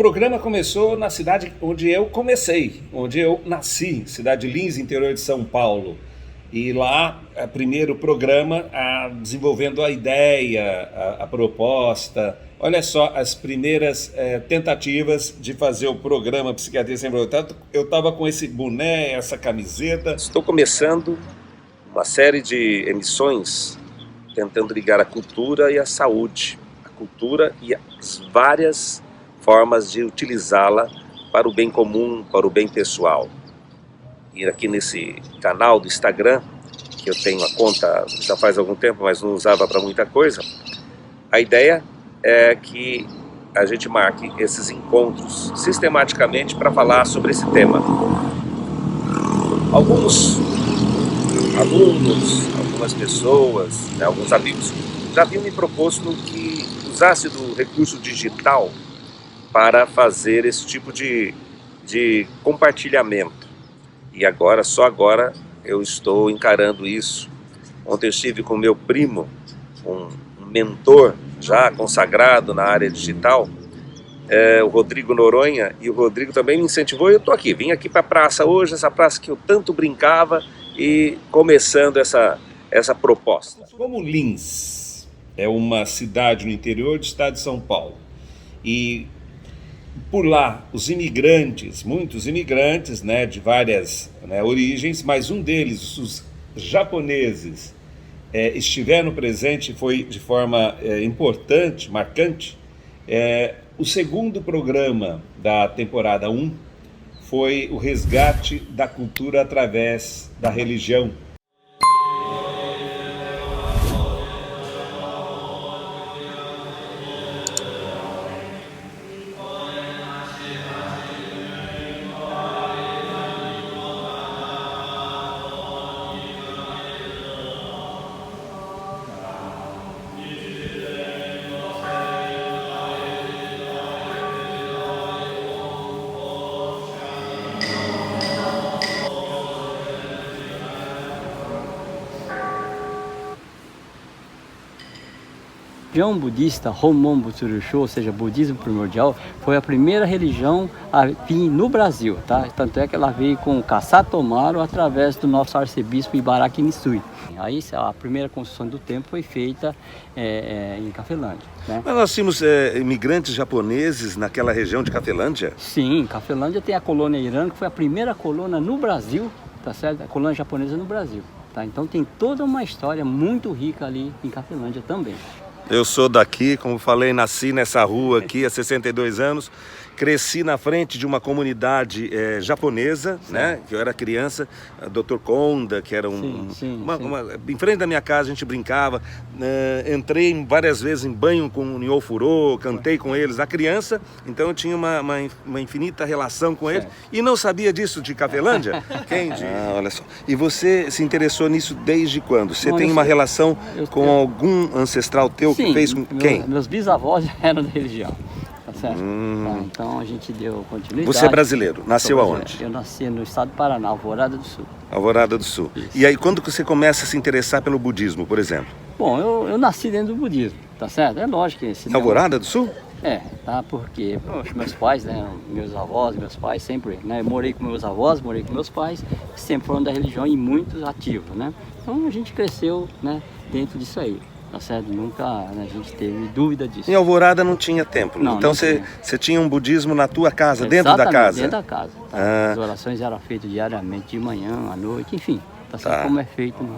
programa começou na cidade onde eu comecei, onde eu nasci, cidade de Lins, interior de São Paulo. E lá, primeiro programa, desenvolvendo a ideia, a proposta. Olha só, as primeiras tentativas de fazer o programa Psiquiatria Sem Fronteiras. Eu estava com esse boné, essa camiseta. Estou começando uma série de emissões tentando ligar a cultura e a saúde. A cultura e as várias formas de utilizá-la para o bem comum, para o bem pessoal. E aqui nesse canal do Instagram, que eu tenho a conta já faz algum tempo, mas não usava para muita coisa, a ideia é que a gente marque esses encontros sistematicamente para falar sobre esse tema. Alguns alunos, algumas pessoas, né, alguns amigos já haviam me proposto que usasse do recurso digital para fazer esse tipo de compartilhamento. E agora, só agora, eu estou encarando isso. Ontem eu estive com meu primo, um mentor já consagrado na área digital, o Rodrigo Noronha, e o Rodrigo também me incentivou, e eu estou aqui, vim aqui para a praça hoje, essa praça que eu tanto brincava, e começando essa proposta. Como Lins é uma cidade no interior do estado de São Paulo, e por lá os imigrantes, muitos imigrantes, né, de várias origens, mas um deles, os japoneses, estiveram presentes, foi de forma importante, marcante. O segundo programa da temporada 1 foi o resgate da cultura através da religião. A religião budista Honmon Butsurushō, ou seja, budismo primordial, foi a primeira religião a vir no Brasil, tá? Tanto é que ela veio com o Kasatomaru através do nosso arcebispo Ibaraki Nisui. Aí a primeira construção do templo foi feita em Cafelândia, né? Mas nós tínhamos imigrantes japoneses naquela região de Cafelândia? Sim, Cafelândia tem a colônia Irã, que foi a primeira colônia no Brasil, tá certo? A colônia japonesa no Brasil, tá? Então tem toda uma história muito rica ali em Cafelândia também. Eu sou daqui, como falei, nasci nessa rua aqui há 62 anos, cresci na frente de uma comunidade japonesa, né? Que eu era criança, Dr. Konda, que era em frente da minha casa a gente brincava, entrei várias vezes em banho com o Nyofuro, cantei com eles, a criança, então eu tinha uma infinita relação com eles e não sabia disso de Cafelândia? Quem diz? Olha só. E você se interessou nisso desde quando? Você tem uma relação com algum ancestral teu que fez com quem? Meus bisavós eram da religião. Tá certo? Tá, então a gente deu continuidade. Você é brasileiro? Nasceu aonde? Eu nasci no estado do Paraná, Alvorada do Sul. Alvorada do Sul. Isso. E aí quando que você começa a se interessar pelo budismo, por exemplo? Bom, eu nasci dentro do budismo, tá certo? É lógico que esse Alvorada do Sul? Tá, porque meus pais, né, meus avós, meus pais sempre, né, eu morei com meus avós, morei com meus pais, sempre foram da religião e muito ativos, né? Então a gente cresceu, né, dentro disso aí. Tá certo? Nunca a gente teve dúvida disso. Em Alvorada não tinha templo, não, então você tinha um budismo na tua casa, dentro da casa? Dentro da casa. Tá? As orações eram feitas diariamente, de manhã, à noite, enfim. Tá certo? Como é feito.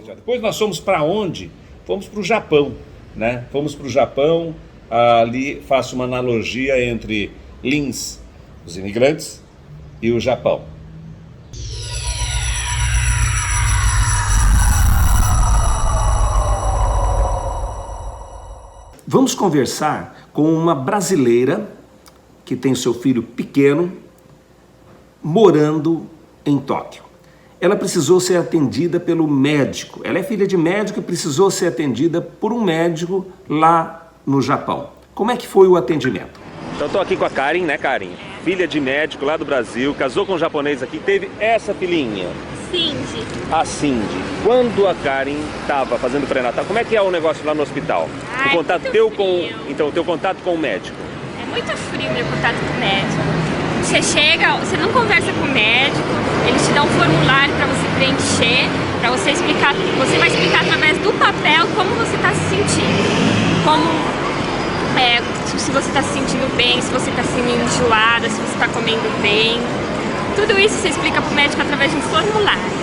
Depois nós fomos para onde? Fomos para o Japão, né? Fomos para o Japão, ali faço uma analogia entre Lins, os imigrantes, e o Japão. Vamos conversar com uma brasileira que tem seu filho pequeno morando em Tóquio. Ela precisou ser atendida pelo médico. Ela é filha de médico e precisou ser atendida por um médico lá no Japão. Como é que foi o atendimento? Então estou aqui com a Karen, né, Karen? Filha de médico lá do Brasil, casou com um japonês aqui, teve essa filhinha. Cindy. A Cindy. Quando a Karen estava fazendo pré-natal, como é que é o negócio lá no hospital? Ai, o contato muito teu frio. Então, o teu contato com o médico. É muito frio no contato com o médico. Você chega, você não conversa com o médico, eles te dão um formulário para você preencher, para você explicar, você vai explicar através do papel como você está se sentindo, se você está se sentindo bem, se você está se sentindo enjoada, se você está comendo bem. Tudo isso você explica para o médico através de um formulário.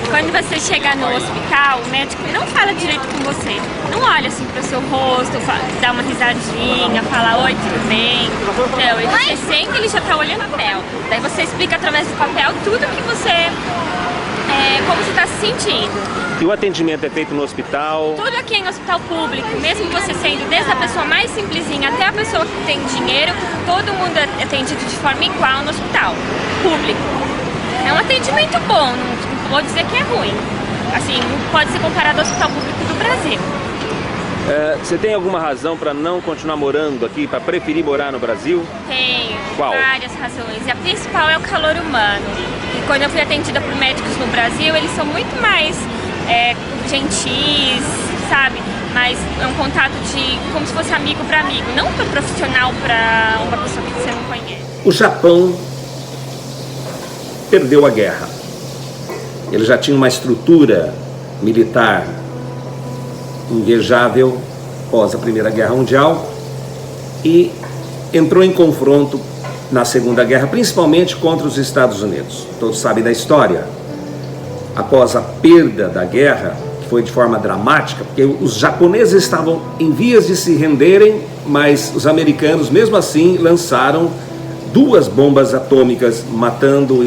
Quando você chega no hospital, o médico não fala direito com você. Não olha assim pro seu rosto, dá uma risadinha, fala oi, tudo bem. Então, e você sente, ele já tá olhando o papel. Daí você explica através do papel tudo que você, como você tá se sentindo. E o atendimento é feito no hospital? Tudo aqui é em hospital público, mesmo você sendo desde a pessoa mais simplesinha até a pessoa que tem dinheiro, todo mundo é atendido de forma igual no hospital público. É um atendimento bom, não vou dizer que é ruim. Assim, pode ser comparado ao hospital público do Brasil. Você tem alguma razão para não continuar morando aqui, para preferir morar no Brasil? Tenho. Qual? Várias razões. E a principal é o calor humano. E quando eu fui atendida por médicos no Brasil, eles são muito mais gentis, sabe? Mas é um contato como se fosse amigo para amigo, não para profissional, para uma pessoa que você não conhece. O Japão perdeu a guerra. Ele já tinha uma estrutura militar invejável após a Primeira Guerra Mundial e entrou em confronto na Segunda Guerra, principalmente contra os Estados Unidos. Todos sabem da história. Após a perda da guerra, que foi de forma dramática, porque os japoneses estavam em vias de se renderem, mas os americanos, mesmo assim, lançaram 2 bombas atômicas, matando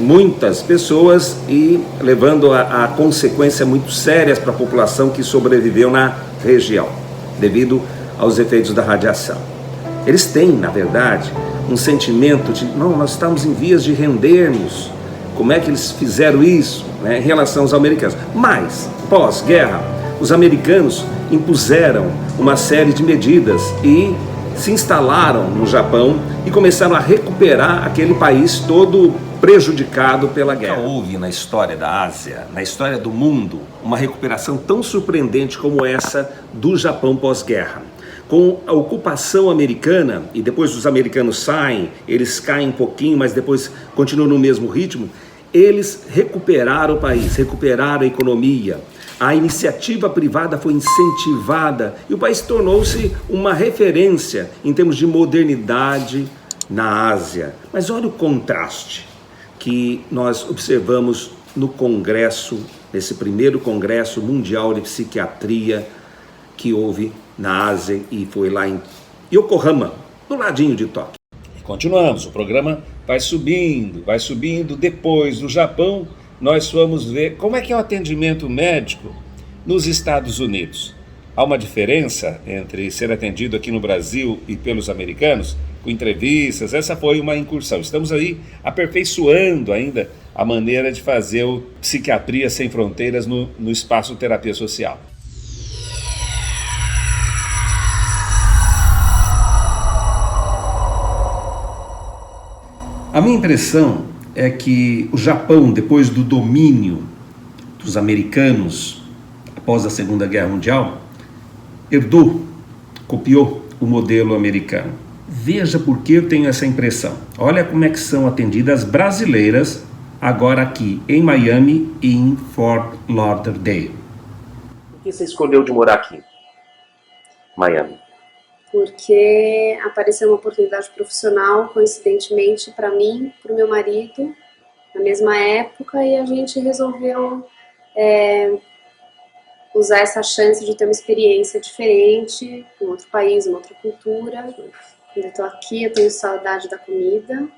muitas pessoas e levando a consequências muito sérias para a população que sobreviveu na região, devido aos efeitos da radiação. Eles têm, na verdade, um sentimento de, não, nós estamos em vias de rendermos. Como é que eles fizeram isso, né, em relação aos americanos? Mas, pós-guerra, os americanos impuseram uma série de medidas e se instalaram no Japão e começaram a recuperar aquele país todo prejudicado pela guerra. Nunca houve na história da Ásia, na história do mundo, uma recuperação tão surpreendente como essa do Japão pós-guerra. Com a ocupação americana, e depois os americanos saem, eles caem um pouquinho, mas depois continuam no mesmo ritmo, eles recuperaram o país, recuperaram a economia. A iniciativa privada foi incentivada e o país tornou-se uma referência em termos de modernidade na Ásia. Mas olha o contraste que nós observamos no congresso, nesse primeiro congresso mundial de psiquiatria que houve na Ásia e foi lá em Yokohama, no ladinho de Tóquio. E continuamos, o programa vai subindo. Depois do Japão, nós vamos ver como é que é o atendimento médico nos Estados Unidos. Há uma diferença entre ser atendido aqui no Brasil e pelos americanos, com entrevistas. Essa foi uma incursão. Estamos aí aperfeiçoando ainda a maneira de fazer o Psiquiatria Sem Fronteiras no espaço terapia social. A minha impressão é que o Japão, depois do domínio dos americanos após a Segunda Guerra Mundial, copiou o modelo americano. Veja por que eu tenho essa impressão. Olha como é que são atendidas brasileiras agora aqui em Miami e em Fort Lauderdale. Por que você escolheu de morar aqui, Miami? Porque apareceu uma oportunidade profissional, coincidentemente, para mim, para o meu marido, na mesma época, e a gente resolveu usar essa chance de ter uma experiência diferente, em outro país, uma outra cultura. Quando eu estou aqui, eu tenho saudade da comida,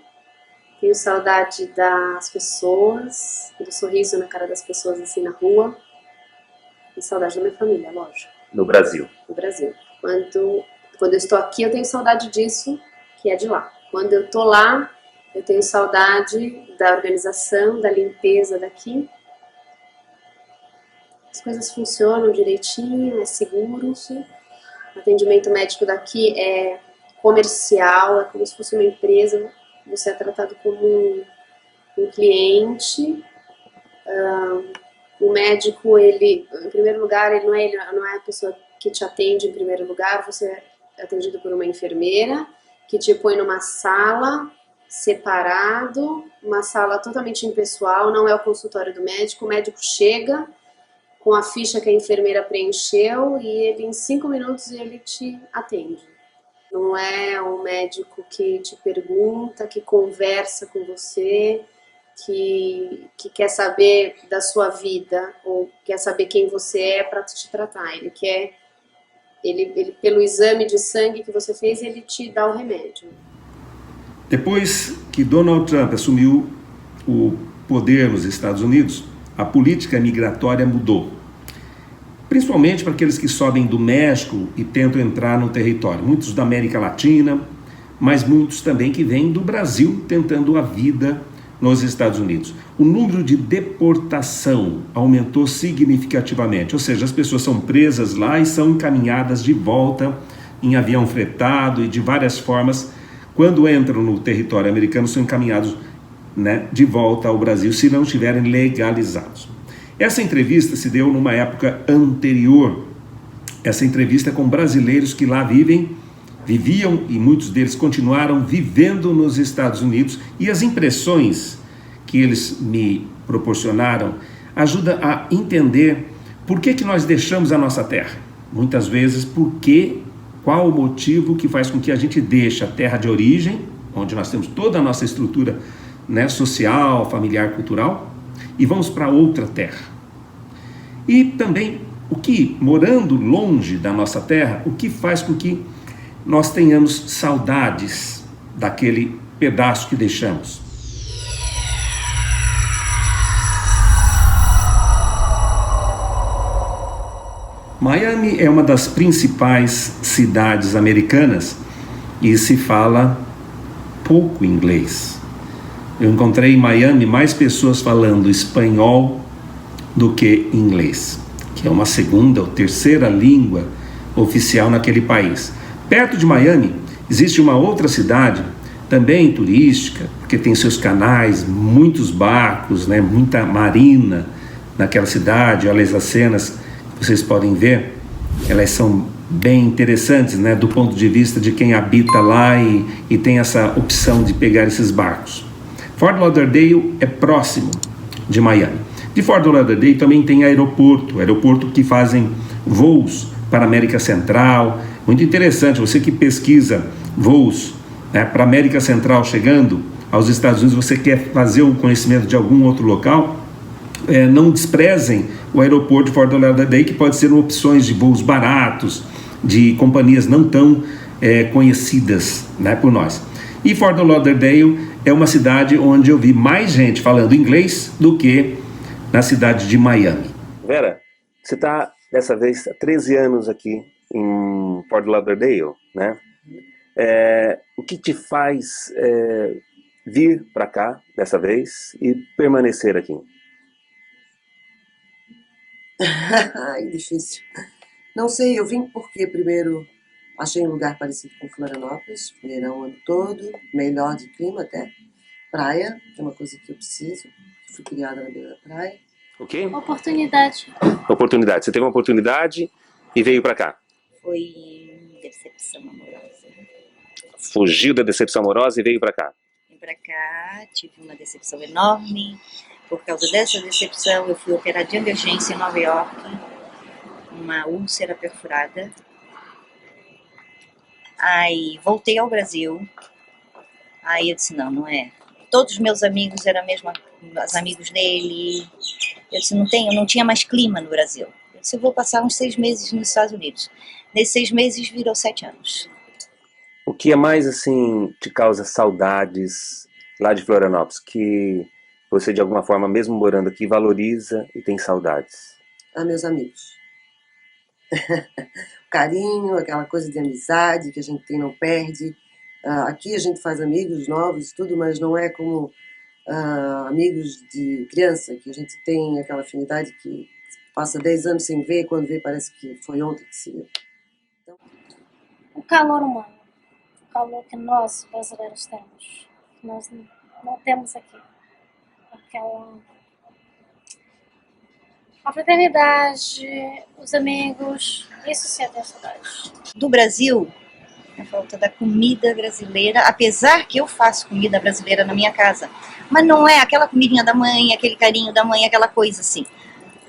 tenho saudade das pessoas, do sorriso na cara das pessoas assim na rua, e saudade da minha família, lógico. No Brasil? No Brasil. Quando eu estou aqui, eu tenho saudade disso, que é de lá. Quando eu estou lá, eu tenho saudade da organização, da limpeza daqui. As coisas funcionam direitinho, é seguro. O atendimento médico daqui é comercial, é como se fosse uma empresa. Você é tratado como um cliente. O médico, ele, em primeiro lugar, ele não é a pessoa que te atende em primeiro lugar. Você atendido por uma enfermeira que te põe numa sala separado, uma sala totalmente impessoal, não é o consultório do médico. O médico chega com a ficha que a enfermeira preencheu e ele, em 5 minutos, ele te atende. Não é um médico que te pergunta, que conversa com você, que quer saber da sua vida ou quer saber quem você é para te tratar. Ele, pelo exame de sangue que você fez, ele te dá o remédio. Depois que Donald Trump assumiu o poder nos Estados Unidos, a política migratória mudou. Principalmente para aqueles que sobem do México e tentam entrar no território. Muitos da América Latina, mas muitos também que vêm do Brasil tentando a vida nos Estados Unidos. O número de deportação aumentou significativamente, ou seja, as pessoas são presas lá e são encaminhadas de volta em avião fretado e de várias formas. Quando entram no território americano, são encaminhados, de volta ao Brasil se não estiverem legalizados. Essa entrevista se deu numa época anterior. Essa entrevista é com brasileiros que lá viviam e muitos deles continuaram vivendo nos Estados Unidos, e as impressões que eles me proporcionaram ajudam a entender por que nós deixamos a nossa terra. Muitas vezes, qual o motivo que faz com que a gente deixe a terra de origem, onde nós temos toda a nossa estrutura social, familiar, cultural, e vamos para outra terra. E também morando longe da nossa terra, o que faz com que nós tenhamos saudades daquele pedaço que deixamos. Miami é uma das principais cidades americanas e se fala pouco inglês. Eu encontrei em Miami mais pessoas falando espanhol do que inglês, que é uma segunda ou terceira língua oficial naquele país. Perto de Miami existe uma outra cidade, também turística, porque tem seus canais, muitos barcos, muita marina naquela cidade. Olha as cenas que vocês podem ver, elas são bem interessantes, do ponto de vista de quem habita lá e tem essa opção de pegar esses barcos. Fort Lauderdale é próximo de Miami. De Fort Lauderdale também tem aeroporto que fazem voos para a América Central. Muito interessante, você que pesquisa voos para a América Central chegando aos Estados Unidos, você quer fazer um conhecimento de algum outro local, não desprezem o aeroporto de Fort Lauderdale, que pode ser opções de voos baratos, de companhias não tão conhecidas por nós. E Fort Lauderdale é uma cidade onde eu vi mais gente falando inglês do que na cidade de Miami. Vera, você está, dessa vez, há 13 anos aqui em Fort Lauderdale, O que te faz vir para cá, dessa vez, e permanecer aqui? Ai, difícil. Não sei, eu vim porque, primeiro, achei um lugar parecido com Florianópolis, verão o ano todo, melhor de clima até, praia, que é uma coisa que eu preciso, fui criada na beira da praia. O quê? Oportunidade. Oportunidade. Você teve uma oportunidade e veio para cá. Foi decepção amorosa. Fugiu da decepção amorosa e veio para cá. Vim para cá, tive uma decepção enorme. Por causa dessa decepção, eu fui operada de emergência em Nova York, uma úlcera perfurada. Aí voltei ao Brasil. Aí eu disse, não é. Todos os meus amigos eram os amigos dele. Eu disse, eu não tinha mais clima no Brasil. Eu disse, eu vou passar uns 6 meses nos Estados Unidos. Nesses 6 meses virou 7 anos. O que é mais, te causa saudades lá de Florianópolis, que você, de alguma forma, mesmo morando aqui, valoriza e tem saudades? Meus amigos. Carinho, aquela coisa de amizade que a gente tem, não perde. Aqui a gente faz amigos novos, tudo, mas não é como amigos de criança, que a gente tem aquela afinidade que passa 10 anos sem ver, quando vê parece que foi ontem que se viu. Então... O calor humano, o calor que nós brasileiros temos, que nós não temos aqui. A fraternidade, os amigos, isso sim é ter saudade. Do Brasil, A falta da comida brasileira, apesar que eu faço comida brasileira na minha casa. Mas não é aquela comidinha da mãe, aquele carinho da mãe, aquela coisa assim.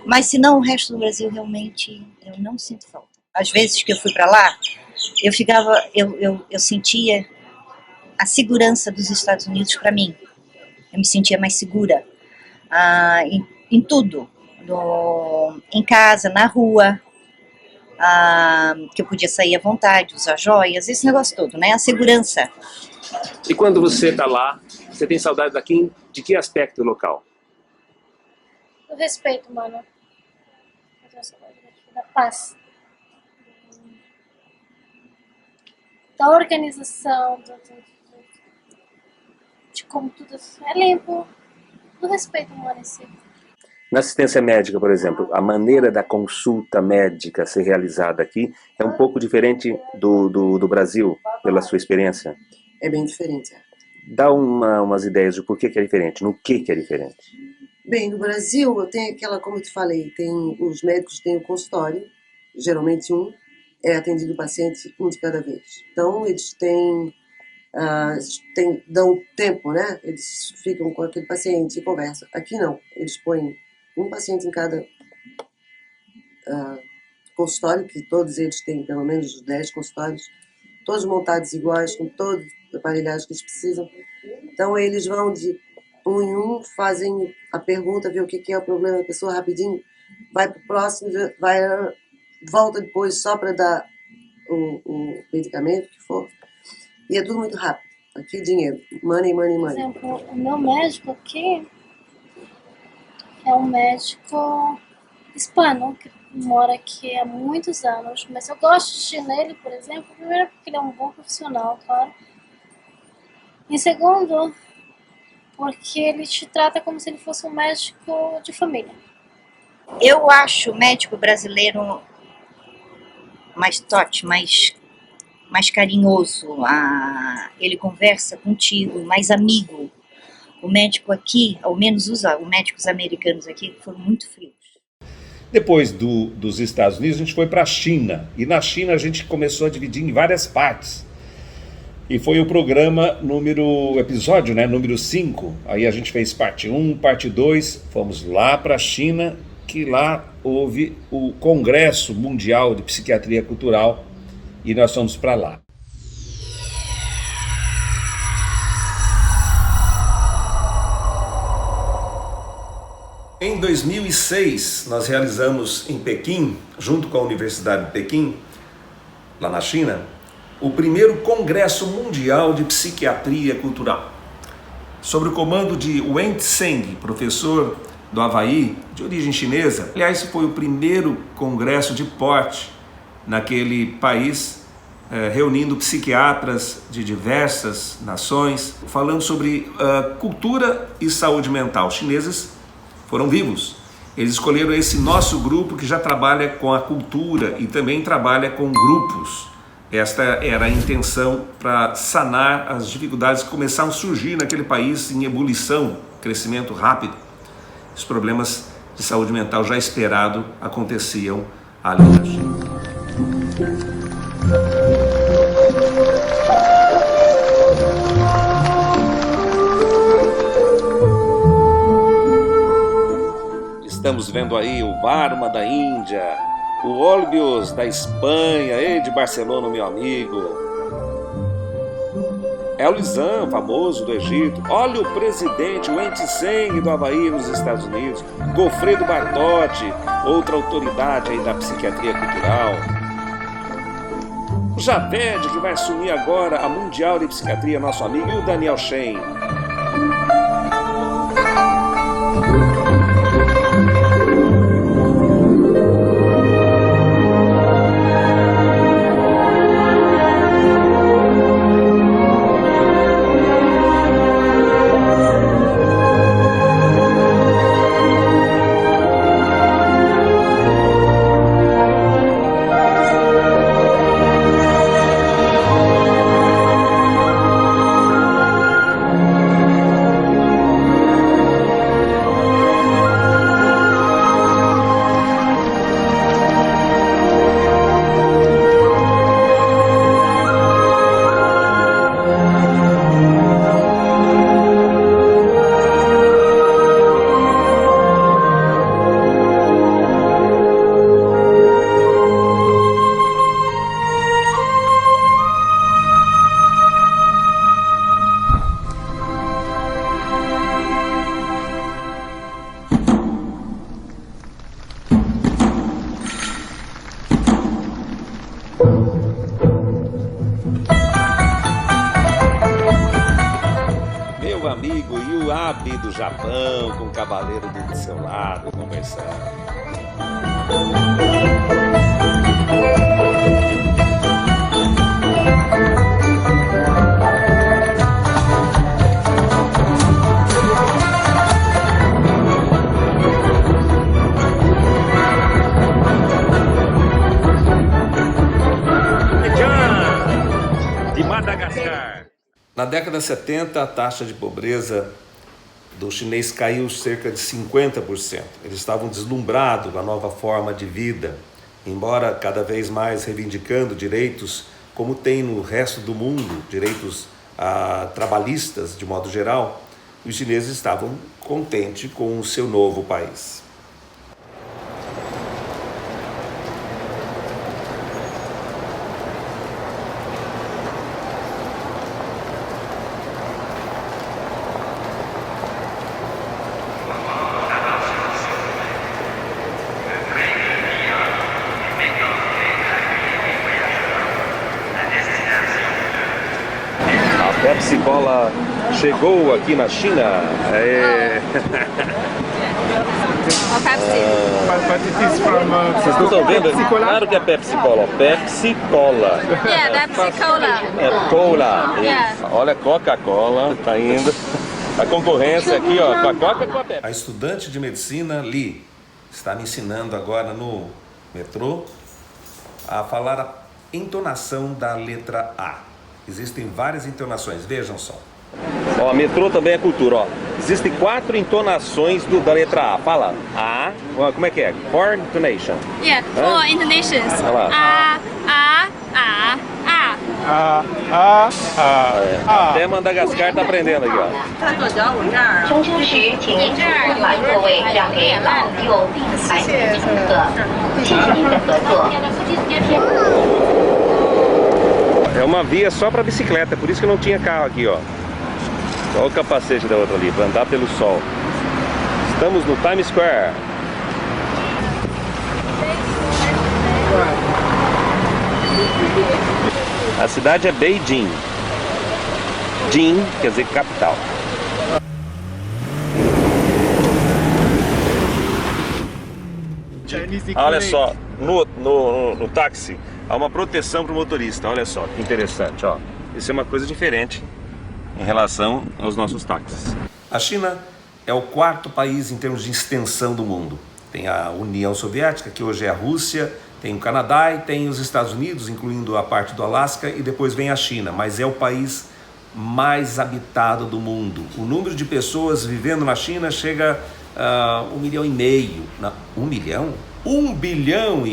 Mas se não, o resto do Brasil realmente eu não sinto falta. Às vezes que eu fui para lá, eu sentia a segurança dos Estados Unidos para mim. Eu me sentia mais segura em tudo. Em casa, na rua. Que eu podia sair à vontade, usar joias, esse negócio todo, né? A segurança. E quando você está lá, você tem saudade daqui, de que aspecto local? O respeito, mano. Eu tenho saudade da paz. Da organização, de como tudo é limpo. Do respeito, mano, em si. Na assistência médica, por exemplo, a maneira da consulta médica ser realizada aqui é um pouco diferente do Brasil, pela sua experiência? É bem diferente. Dá umas ideias de por que é diferente, no que é diferente. Bem, no Brasil, eu tenho aquela, como eu te falei, os médicos têm um consultório, geralmente é atendido o paciente um de cada vez. Então, eles dão tempo, né? Eles ficam com aquele paciente e conversam. Aqui não, eles põem um paciente em cada consultório, que todos eles têm pelo menos 10 consultórios, todos montados iguais, com todos os aparelhagens que eles precisam. Então eles vão de um em um, fazem a pergunta, vê o que é o problema da pessoa rapidinho, vai para o próximo, volta depois só para dar o medicamento que for. E é tudo muito rápido. Aqui dinheiro, money, money, money. Por exemplo, o meu médico aqui é um médico hispano, que mora aqui há muitos anos, mas eu gosto de ir nele, por exemplo, primeiro porque ele é um bom profissional, claro. E segundo, porque ele te trata como se ele fosse um médico de família. Eu acho o médico brasileiro mais touch, mais carinhoso, ele conversa contigo, mais amigo. O médico aqui, ao menos os médicos americanos aqui, foram muito frios. Depois dos Estados Unidos, a gente foi para a China. E na China a gente começou a dividir em várias partes. E foi o programa episódio, né, número 5. Aí a gente fez parte 1, parte 2. Fomos lá para a China, que lá houve o Congresso Mundial de Psiquiatria Cultural. E nós fomos para lá. Em 2006, nós realizamos em Pequim, junto com a Universidade de Pequim, lá na China, o primeiro Congresso Mundial de Psiquiatria Cultural, sob o comando de Wen Tseng, professor do Havaí, de origem chinesa. Aliás, foi o primeiro congresso de porte naquele país, reunindo psiquiatras de diversas nações, falando sobre cultura e saúde mental. Os chineses foram vivos. Eles escolheram esse nosso grupo que já trabalha com a cultura e também trabalha com grupos. Esta era a intenção para sanar as dificuldades que começaram a surgir naquele país em ebulição, crescimento rápido. Os problemas de saúde mental já esperado aconteciam ali na China. Estamos vendo aí o Varma da Índia, o Olbios da Espanha, e de Barcelona, meu amigo. É o Lisan, famoso do Egito. Olha o presidente, o Wen Tseng do Havaí nos Estados Unidos. Goffredo Bartotti, outra autoridade aí da psiquiatria cultural. O Javed, que vai assumir agora a Mundial de Psiquiatria, nosso amigo, e o Daniel Shen. novo amigo Yuabi do Japão, com o cavaleiro do seu lado, conversando. De Madagascar. Na década de 70, a taxa de pobreza do chinês caiu cerca de 50%. Eles estavam deslumbrados com a nova forma de vida, embora cada vez mais reivindicando direitos, como tem no resto do mundo, direitos trabalhistas de modo geral. Os chineses estavam contentes com o seu novo país. Pepsi Cola chegou aqui na China. Ó, Pepsi. Vocês não estão vendo? Claro que é Pepsi Cola. Pepsi Cola. Yeah, Pepsi Cola. É Cola. Yeah. Olha, Coca-Cola tá indo. A concorrência aqui, ó, com a Coca e com a Pepsi. A estudante de medicina, Li, está me ensinando agora no metrô a falar a entonação da letra A. Existem várias entonações, vejam só. Ó, metrô também é cultura, ó. Existem 4 entonações da letra A. Fala. A. Como é que é? 4 intonation. Yeah, 4 intonations. Olha lá. A. Até Madagascar tá aprendendo aqui, ó. É uma via só para bicicleta, por isso que não tinha carro aqui, ó. Olha o capacete da outra ali, para andar pelo sol. Estamos no Times Square. A cidade é Beijing. Jing quer dizer capital. Olha só, no táxi há uma proteção para o motorista. Olha só, que interessante, ó. Isso é uma coisa diferente em relação aos nossos táxis. A China é o 4º país em termos de extensão do mundo. Tem a União Soviética, que hoje é a Rússia, tem o Canadá e tem os Estados Unidos, incluindo a parte do Alasca, e depois vem a China, mas é o país mais habitado do mundo. O número de pessoas vivendo na China chega a 1,5 milhão. Não, 1 milhão? 1,5 bilhão.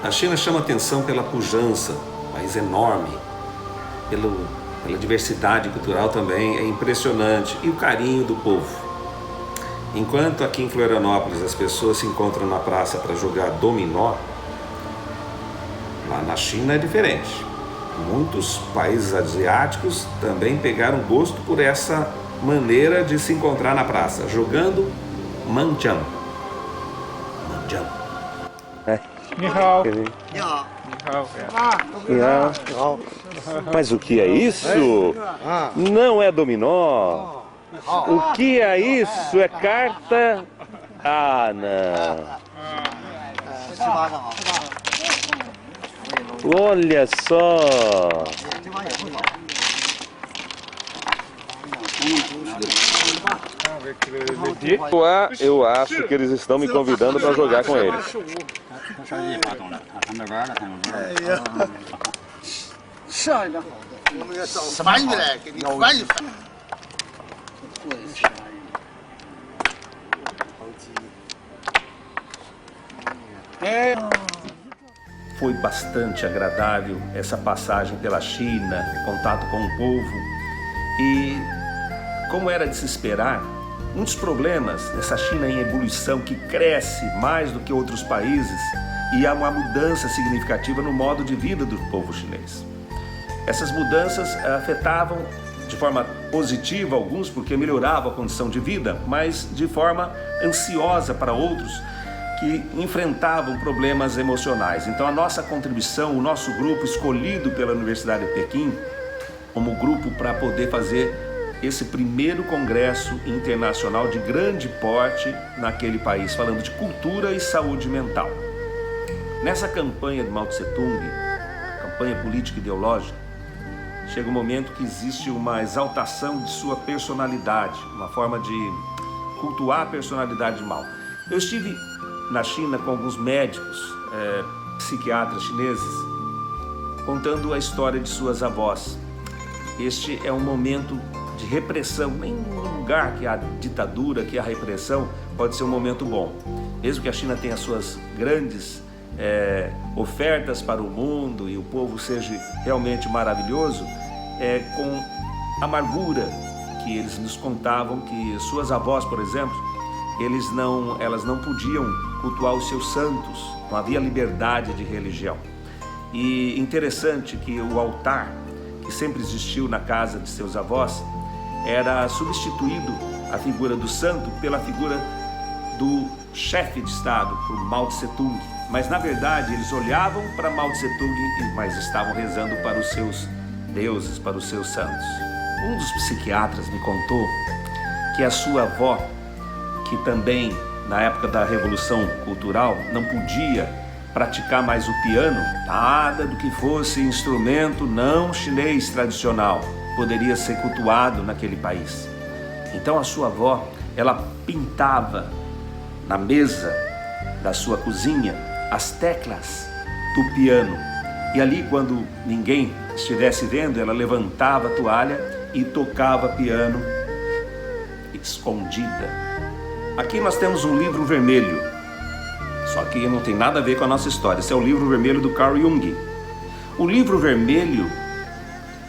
A China chama atenção pela pujança, um país enorme, pela diversidade cultural também, é impressionante, e o carinho do povo. Enquanto aqui em Florianópolis as pessoas se encontram na praça para jogar dominó, lá na China é diferente. Muitos países asiáticos também pegaram gosto por essa maneira de se encontrar na praça, jogando mahjong. Mas o que é isso? Não é dominó. O que é isso? É carta? Ah, não. Olha só. Eu acho que eles estão me convidando para jogar com eles. Foi bastante agradável essa passagem pela China, contato com o povo e, como era de se esperar, muitos problemas nessa China em ebulição que cresce mais do que outros países e há uma mudança significativa no modo de vida do povo chinês. Essas mudanças afetavam de forma positiva alguns, porque melhorava a condição de vida, mas de forma ansiosa para outros que enfrentavam problemas emocionais. Então a nossa contribuição, o nosso grupo escolhido pela Universidade de Pequim como grupo para poder fazer esse primeiro congresso internacional de grande porte naquele país, falando de cultura e saúde mental. Nessa campanha de Mao Tse Tung, campanha política ideológica, chega um momento que existe uma exaltação de sua personalidade, uma forma de cultuar a personalidade de Mao. Eu estive na China com alguns médicos, psiquiatras chineses, contando a história de suas avós. Este é um momento de repressão, nem um lugar que há ditadura, que há repressão, pode ser um momento bom. Mesmo que a China tenha suas grandes ofertas para o mundo e o povo seja realmente maravilhoso, com amargura que eles nos contavam que suas avós, por exemplo, elas não podiam cultuar os seus santos, não havia liberdade de religião. E interessante que o altar, que sempre existiu na casa de seus avós, era substituído a figura do santo pela figura do chefe de Estado, por Mao Tse Tung. Mas na verdade eles olhavam para Mao Tse Tung, mas estavam rezando para os seus deuses, para os seus santos. Um dos psiquiatras me contou que a sua avó, que também na época da Revolução Cultural não podia praticar mais o piano, nada do que fosse instrumento não chinês tradicional poderia ser cultuado naquele país. Então a sua avó, ela pintava na mesa da sua cozinha as teclas do piano. E ali, quando ninguém estivesse vendo, ela levantava a toalha e tocava piano escondida. Aqui nós temos um livro vermelho, só que não tem nada a ver com a nossa história. Esse é o livro vermelho do Carl Jung. O livro vermelho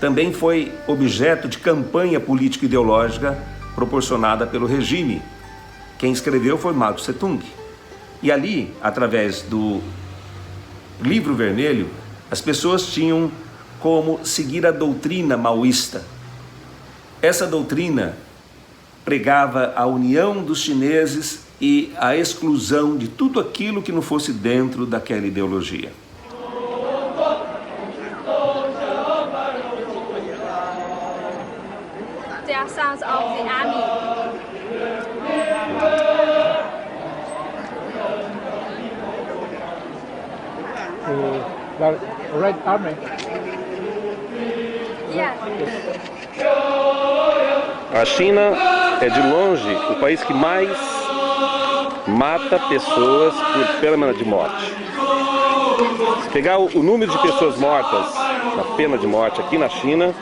também foi objeto de campanha política ideológica proporcionada pelo regime. Quem escreveu foi Mao Tse Tung. E ali, através do livro vermelho, as pessoas tinham como seguir a doutrina maoísta. Essa doutrina pregava a união dos chineses e a exclusão de tudo aquilo que não fosse dentro daquela ideologia. They are sons of the army. The Red Army. Yeah. A China é de longe o país que mais mata pessoas por pena de morte. Se pegar o número de pessoas mortas na pena de morte aqui na China,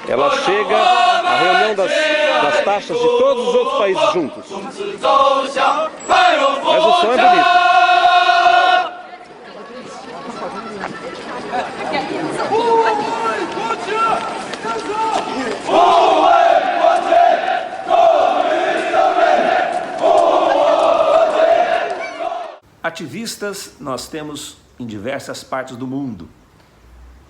ela chega à reunião das taxas de todos os outros países juntos. Mas o som é bonito. Ativistas nós temos em diversas partes do mundo.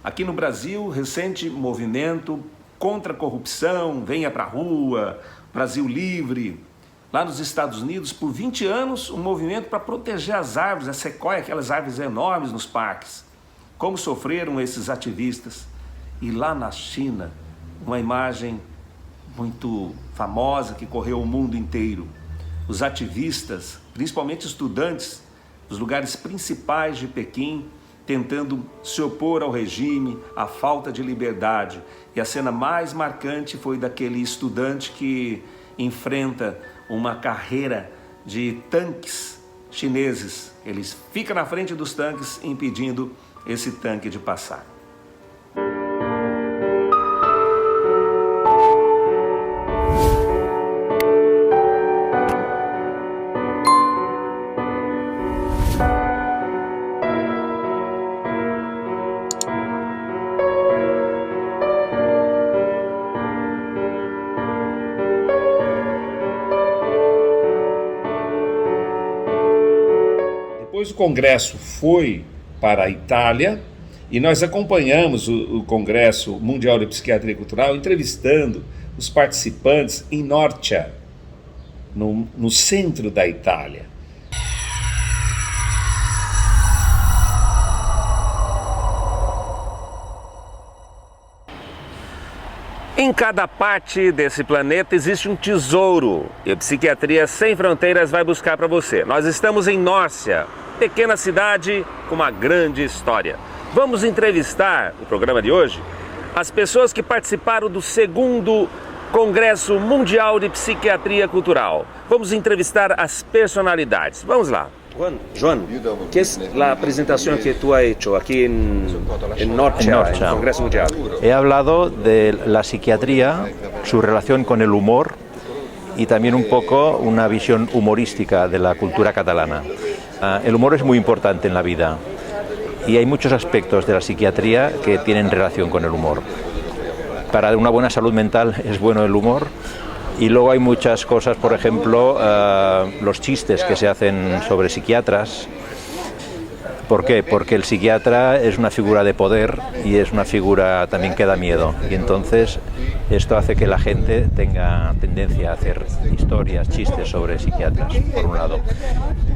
Aqui no Brasil, recente movimento contra a corrupção, venha pra rua, Brasil Livre. Lá nos Estados Unidos, por 20 anos, um movimento para proteger as árvores, a sequoia, aquelas árvores enormes nos parques. Como sofreram esses ativistas. E lá na China, uma imagem muito famosa que correu o mundo inteiro. Os ativistas, principalmente estudantes, dos lugares principais de Pequim, tentando se opor ao regime, à falta de liberdade. E a cena mais marcante foi daquele estudante que enfrenta uma carreira de tanques chineses. Eles ficam na frente dos tanques, impedindo esse tanque de passar. Depois o congresso foi para a Itália E nós acompanhamos o Congresso Mundial de Psiquiatria Cultural entrevistando os participantes em Norcia, no centro da Itália. Em cada parte desse planeta existe um tesouro e a Psiquiatria Sem Fronteiras vai buscar para você. Nós estamos em Norcia, pequena cidade com uma grande história. Vamos entrevistar, no programa de hoje, as pessoas que participaram do 2º Congresso Mundial de Psiquiatria Cultural. Vamos entrevistar as personalidades. Vamos lá. Joan, ¿qué es la presentación que tú has hecho aquí en Norcia, en el Congreso Mundial? He hablado de la psiquiatría, su relación con el humor y también un poco una visión humorística de la cultura catalana. El humor es muy importante en la vida y hay muchos aspectos de la psiquiatría que tienen relación con el humor. Para una buena salud mental es bueno el humor. Y luego hay muchas cosas, por ejemplo, los chistes que se hacen sobre psiquiatras. ¿Por qué? Porque el psiquiatra es una figura de poder y es una figura también que da miedo. Y entonces esto hace que la gente tenga tendencia a hacer historias, chistes sobre psiquiatras, por un lado.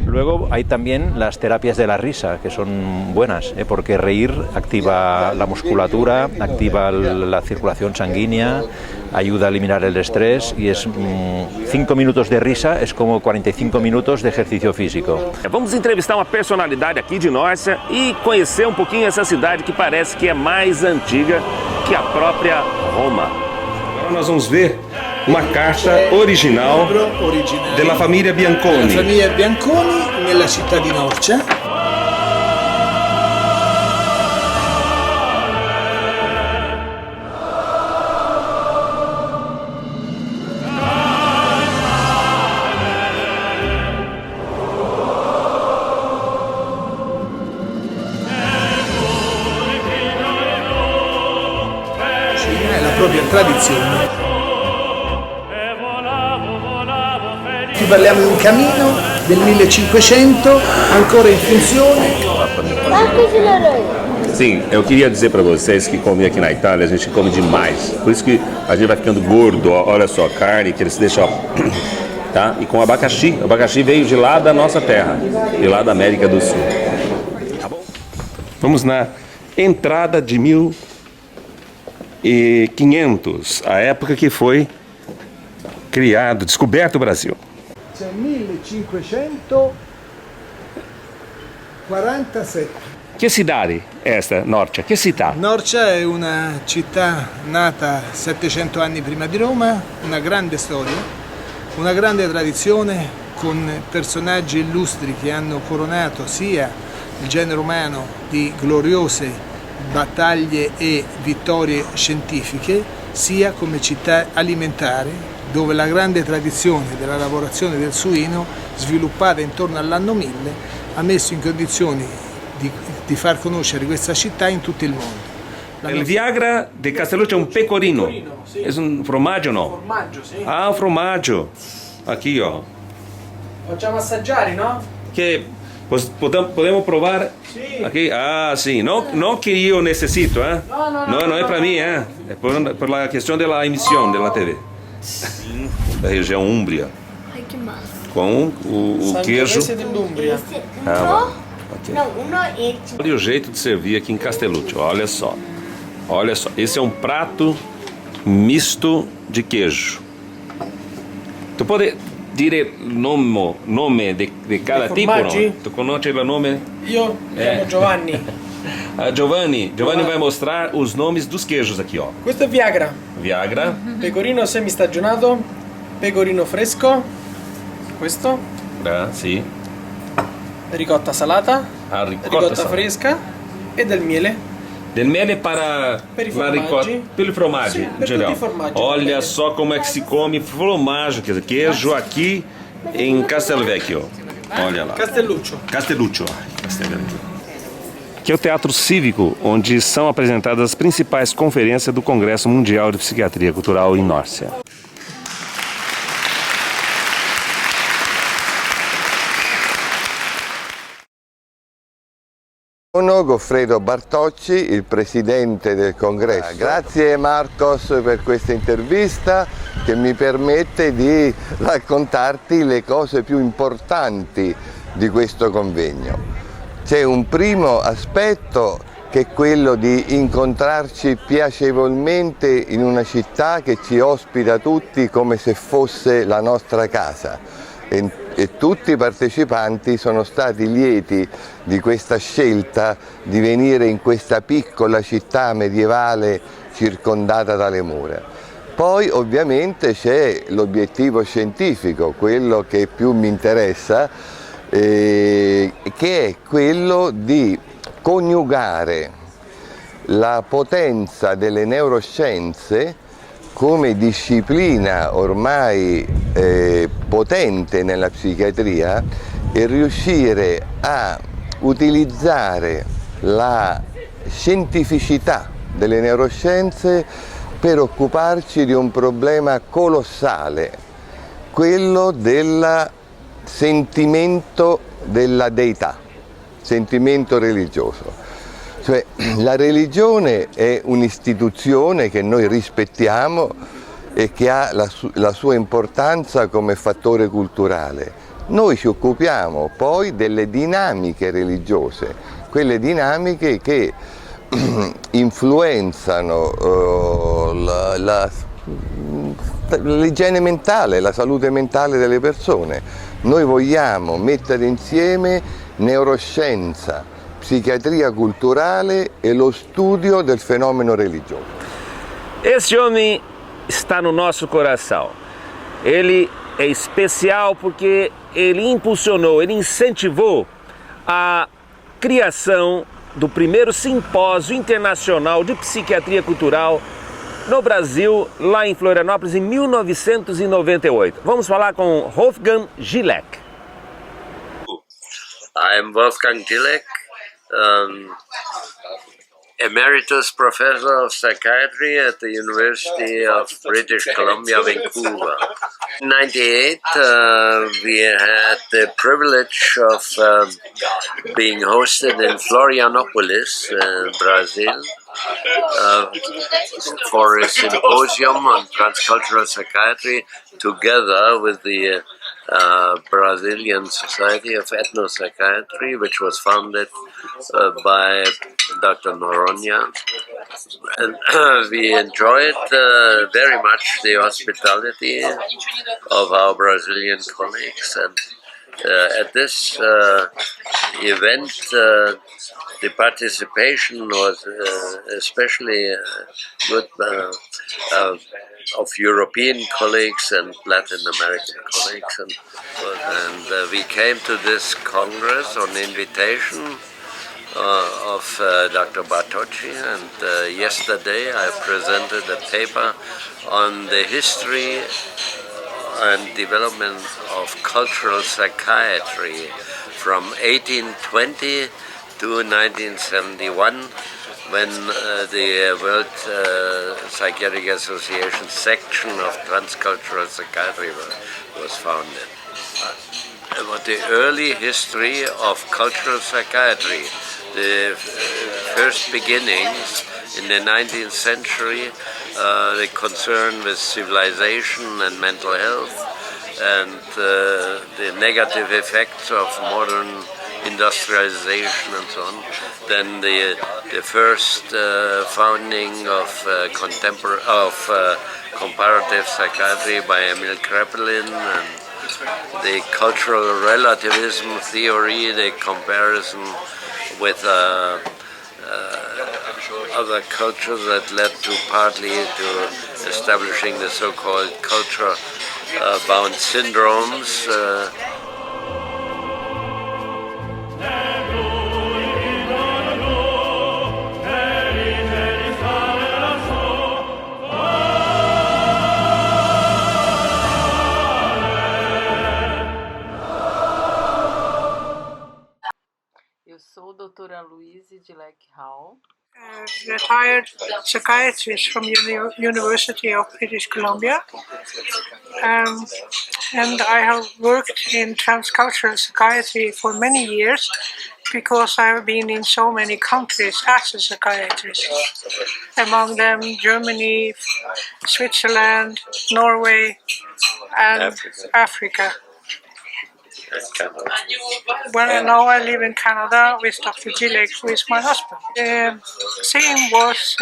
Luego hay también las terapias de la risa, que son buenas, porque reír activa la musculatura, activa la circulación sanguínea, ayuda a eliminar el estrés y es 5 minutos de risa es como 45 minutos de ejercicio físico. Vamos entrevistar uma personalidade aqui de Norcia e conhecer um pouquinho essa cidade que parece que é mais antiga que a própria Roma. Agora nós vamos ver uma carta original della famiglia Bianconi. La famiglia Bianconi nella città di Norcia. È la propria tradizione. Qui parliamo di un camino del 1500, ancora in funzione. Sim, eu queria dizer para vocês que comer aqui na Itália a gente come demais. Por isso que a gente vai ficando gordo, ó, olha só, carne que eles deixam, ó, tá? E com abacaxi. O abacaxi veio de lá da nossa terra, de lá da América do Sul. Tá bom? Vamos na entrada de 1500, a época que foi descoberto o Brasil. 1547. Che cidade è esta, Norcia? Che città? Norcia è una città nata 700 anni prima di Roma, una grande storia, una grande tradizione con personaggi illustri che hanno coronato sia il genere umano di gloriose battaglie e vittorie scientifiche, sia come città alimentare, dove la grande tradizione della lavorazione del suino, sviluppata intorno all'anno 1000, ha messo in condizioni di far conoscere questa città in tutto il mondo. Il Viagra di Castelluccio è un pecorino. Sì. È un formaggio, no? Formaggio, sì. Ah, un formaggio. Aqui, ó. Facciamo assaggiare, no? Que podemos provar? Sì. Aqui? Ah, sim. Não que eu necessito, hein? Não é para mim, hein? É por la questão da emissão da TV. Da região Úmbria. Ai, que massa. Com o queijo. dell'Umbria. Olha o jeito de servir aqui em Castelluccio, olha só. Olha só, esse é um prato misto de queijo. Tu pode dire nome de cada tipo, no? Tu conosce o nome? Io chiamo Giovanni. Giovanni vai mostrar os nomes dos queijos aqui, ó. Questo è Viagra. Viagra. Pecorino semistagionato, pecorino fresco. Questo. Sì. Ricotta salata, ricotta fresca e del miele. Del miele para la ricotta, pelo formaggi, Sì, per tutti i formaggi. Olha só como é que se come formaggio, quer dizer, queijo aqui em Castelvecchio. Olha lá. Castelluccio. Castelluccio. Que é o Teatro Cívico, onde são apresentadas as principais conferências do Congresso Mundial de Psiquiatria Cultural em Norcia. Sono Goffredo Bartocci, il presidente del congresso. Grazie Marcos per questa intervista che mi permette di raccontarti le cose più importanti di questo convegno. C'è un primo aspetto che è quello di incontrarci piacevolmente in una città che ci ospita tutti come se fosse la nostra casa. E tutti i partecipanti sono stati lieti di questa scelta di venire in questa piccola città medievale circondata dalle mura. Poi ovviamente c'è l'obiettivo scientifico, quello che più mi interessa, che è quello di coniugare la potenza delle neuroscienze come disciplina ormai potente nella psichiatria e riuscire a utilizzare la scientificità delle neuroscienze per occuparci di un problema colossale, quello del sentimento della deità, sentimento religioso. Cioè, la religione è un'istituzione che noi rispettiamo e che ha la sua importanza come fattore culturale. Noi ci occupiamo poi delle dinamiche religiose, quelle dinamiche che influenzano l'igiene mentale, la salute mentale delle persone. Noi vogliamo mettere insieme neuroscienza, psiquiatria culturale e lo studio del fenomeno religioso. Esse homem está no nosso coração. Ele é especial porque ele impulsionou, ele incentivou a criação do primeiro simpósio internacional de psiquiatria cultural no Brasil, lá em Florianópolis, em 1998. Vamos falar com Wolfgang Gilek. I'm Wolfgang Gilek, Emeritus Professor of Psychiatry at the University of British Columbia, Vancouver. In 1998, we had the privilege of being hosted in Florianópolis, Brazil, for a symposium on transcultural psychiatry together with the Brazilian Society of Ethnopsychiatry, which was founded by Dr. Noronha. And we enjoyed very much the hospitality of our Brazilian colleagues, and at this event the participation was especially good of European colleagues and Latin American colleagues, and we came to this Congress on invitation of Dr. Bartocci, and yesterday I presented a paper on the history and development of cultural psychiatry from 1820 to 1971, when the World Psychiatric Association section of transcultural psychiatry was founded. About the early history of cultural psychiatry, the first beginnings in the 19th century, the concern with civilization and mental health, and the negative effects of modern industrialization and so on. Then the first founding of comparative psychiatry by Emil Kraepelin, and the cultural relativism theory, the comparison with other cultures that led to partly to establishing the so-called culture-bound syndromes. Eu sou a doutora Luíse Gilek Hall. Retired psychiatrist from University of British Columbia, and I have worked in transcultural psychiatry for many years because I have been in so many countries as a psychiatrist, among them Germany, Switzerland, Norway, and Africa. Well, now I live in Canada with Dr. Gilek, who is my husband. The theme was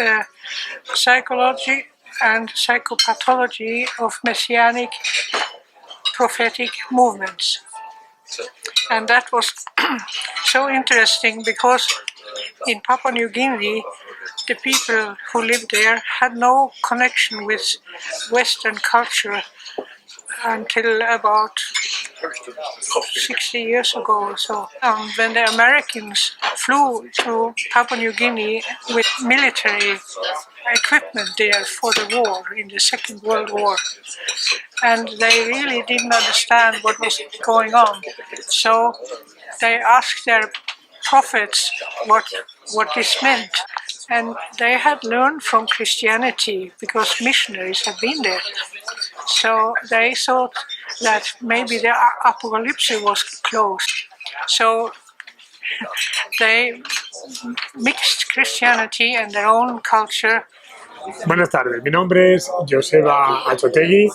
psychology and psychopathology of messianic prophetic movements. And that was so interesting because in Papua New Guinea, the people who lived there had no connection with Western culture until about 60 years ago or so. When the Americans flew to Papua New Guinea with military equipment there for the war, in the Second World War. And they really didn't understand what was going on. So they asked their prophets what this meant. And they had learned from Christianity because missionaries had been there. So they thought that maybe the apocalypse was close. So they mixed Christianity and their own culture. Buenas tardes, mi nombre es Joseba Achotegui,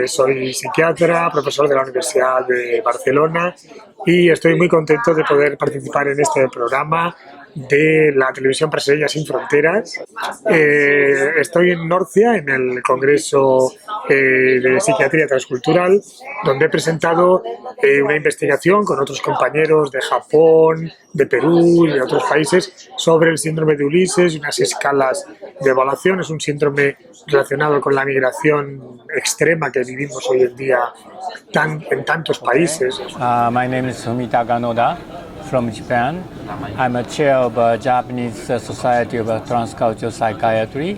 soy psiquiatra, profesor de la Universidad de Barcelona y estoy muy contento de poder participar en este programa de la televisión brasileña Sin Fronteras. Estoy en Norcia, en el Congreso de Psiquiatría Transcultural, donde he presentado una investigación con otros compañeros de Japón, de Perú y de otros países sobre el síndrome de Ulises y unas escalas de evaluación. Es un síndrome relacionado con la migración extrema que vivimos hoy en día en tantos países. My name is Sumitaka Noda from Japan. I'm a chair of Japanese Society of Transcultural Psychiatry.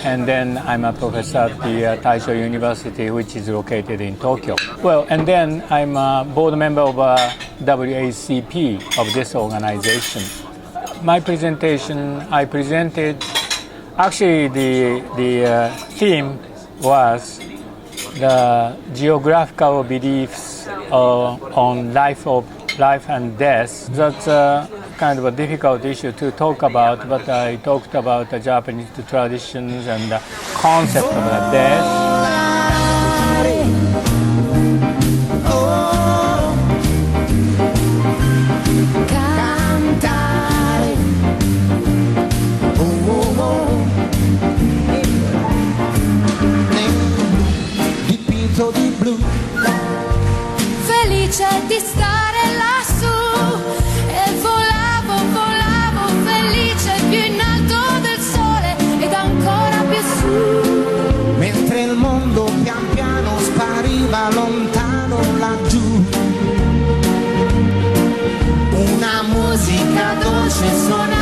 And then I'm a professor at the Taisho University, which is located in Tokyo. Well, and then I'm a board member of WACP of this organization. My presentation, I presented, actually the theme was the geographical beliefs on life and death. That's kind of a difficult issue to talk about, but I talked about the Japanese traditions and the concept of the death. Dipinto di blu, felice di stare lassù e volavo felice più in alto del sole ed ancora più su, mentre il mondo pian piano spariva lontano laggiù. Una musica dolce suona